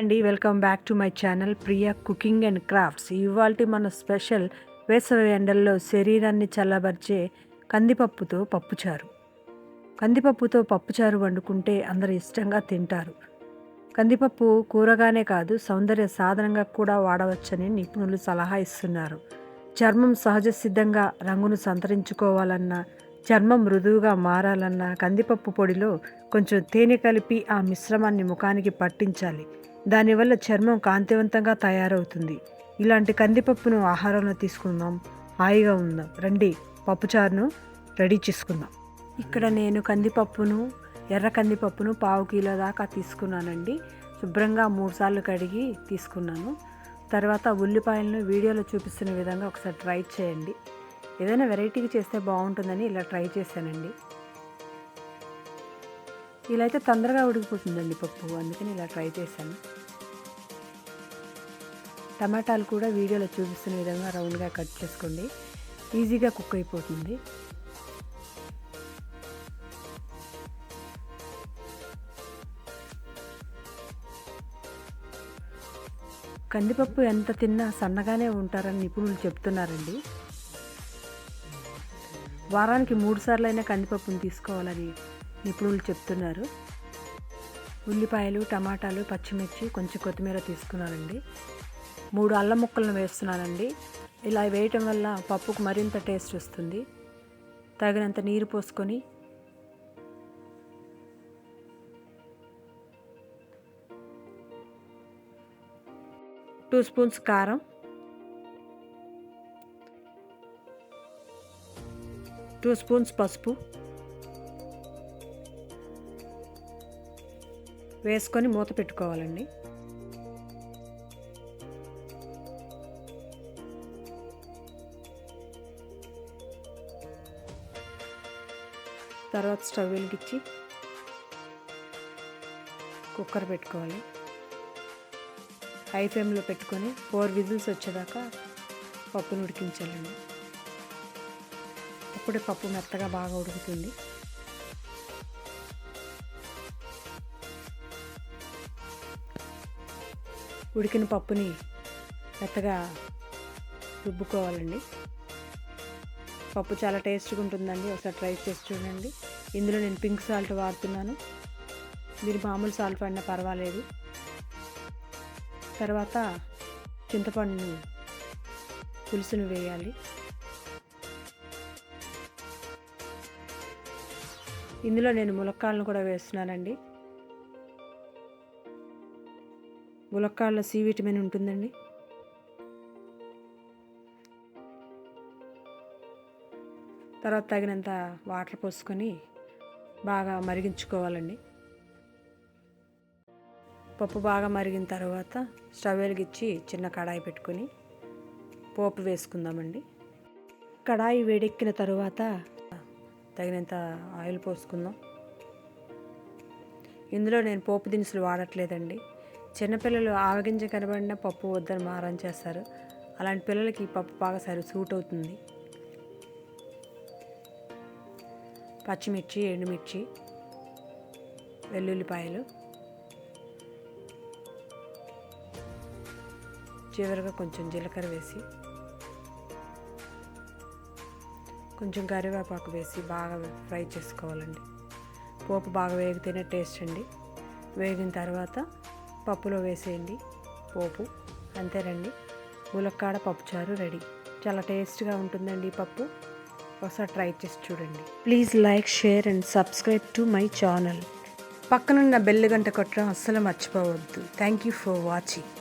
అండి welcome back to my channel Priya cooking and crafts. ఇవాళ మన స్పెషల్ వేసవి ఎండల్లో శరీరాన్ని చల్లబరిచే కందిపప్పుతో పప్పుచారు. కందిపప్పుతో పప్పుచారు వండుకుంటే అందరు ఇష్టంగా తింటారు. కందిపప్పు కూరగానే కాదు సౌందర్య సాధనంగా కూడా వాడవచ్చని నిపుణులు సలహా ఇస్తున్నారు. చర్మం సహజ సిద్ధంగా రంగును సంతరించుకోవాలన్నా, చర్మం మృదువుగా మారాలన్నా కందిపప్పు పొడిలో కొంచెం తేనె కలిపి ఆ మిశ్రమాన్ని ముఖానికి పట్టించాలి. దానివల్ల చర్మం కాంతివంతంగా తయారవుతుంది. ఇలాంటి కందిపప్పును ఆహారంలో తీసుకుందాం, హాయిగా ఉందాం. రండి పప్పుచారును రెడీ చేసుకుందాం. ఇక్కడ నేను ఎర్ర కందిపప్పును 1/2 కిలో దాకా తీసుకున్నానండి. శుభ్రంగా 3 సార్లు కడిగి తీసుకున్నాను. తర్వాత ఉల్లిపాయలను వీడియోలో చూపిస్తున్న విధంగా ఒకసారి ట్రై చేయండి. ఏదైనా వెరైటీగా చేస్తే బాగుంటుందని ఇలా ట్రై చేశానండి. ఇలా అయితే తొందరగా ఉడికిపోతుందండి పప్పు, అందుకని ఇలా ట్రై చేశాను. టమాటాలు కూడా వీడియోలో చూపిస్తున్న విధంగా రౌండ్గా కట్ చేసుకోండి, ఈజీగా కుక్ అయిపోతుంది. కందిపప్పు ఎంత తిన్నా సన్నగానే ఉంటారని నిపుణులు చెప్తున్నారండి. వారానికి 3 సార్లైనా కందిపప్పును తీసుకోవాలని నిపుణులు చెప్తున్నారు. ఉల్లిపాయలు, టమాటాలు, పచ్చిమిర్చి, కొంచెం కొత్తిమీర తీసుకున్నానండి. 3 అల్లం ముక్కలను వేస్తున్నానండి. ఇలా వేయటం వల్ల పప్పుకు మరింత టేస్ట్ వస్తుంది. తగినంత నీరు పోసుకొని టూ స్పూన్స్ కారం, 2 స్పూన్స్ పసుపు వేసుకొని మూత పెట్టుకోవాలండి. తర్వాత స్టవ్ వెలిగించి కుక్కర్ పెట్టుకోవాలి. హై ఫ్లేమ్లో పెట్టుకొని 4 విజిల్స్ వచ్చేదాకా పప్పును ఉడికించాలండి. అప్పుడే పప్పు మెత్తగా బాగా ఉడుకుతుంది. ఉడికిన పప్పుని మెత్తగా రుబ్బుకోవాలండి. పప్పు చాలా టేస్ట్గా ఉంటుందండి, ఒకసారి ట్రై చేసి చూడండి. ఇందులో నేను పింక్ సాల్ట్ వాడుతున్నాను, మీరు మామూలు సాల్ట్ వాడినా పర్వాలేదు. తర్వాత చింతపండు పులుసును వేయాలి. ఇందులో నేను ములక్కాడలను కూడా వేస్తున్నానండి. ములక్కాడలో సి విటమిన్ ఉంటుందండి. తర్వాత తగినంత వాటర్ పోసుకొని బాగా మరిగించుకోవాలండి. పప్పు బాగా మరిగిన తర్వాత స్టవ్ వెలిగించి చిన్న కడాయి పెట్టుకొని పోపు వేసుకుందామండి. కడాయి వేడెక్కిన తర్వాత తగినంత ఆయిల్ పోసుకుందాం. ఇందులో నేను పోపు దినుసులు వాడట్లేదండి. చిన్నపిల్లలు ఆవగింజ కనబడిన పప్పు వద్దని మారం చేస్తారు. అలాంటి పిల్లలకి ఈ పప్పు బాగా సూట్ అవుతుంది. పచ్చిమిర్చి, ఎండుమిర్చి, వెల్లుల్లిపాయలు, చివరిగా కొంచెం జీలకర్ర వేసి కొంచెం కరివేపాకు వేసి బాగా ఫ్రై చేసుకోవాలండి. పోపు బాగా వేగితేనే టేస్ట్ అండి. వేగిన తర్వాత పప్పులో వేసేయండి పోపు. అంతేనండి, ములక్కాడ పప్పుచారు రెడీ. చాలా టేస్ట్గా ఉంటుందండి ఈ పప్పు, ఒకసారి ట్రై చేసి చూడండి. Please like, share and subscribe to my channel. పక్కనున్న బెల్ గంట కొట్టడం అస్సలు మర్చిపోవద్దు. Thank you for watching.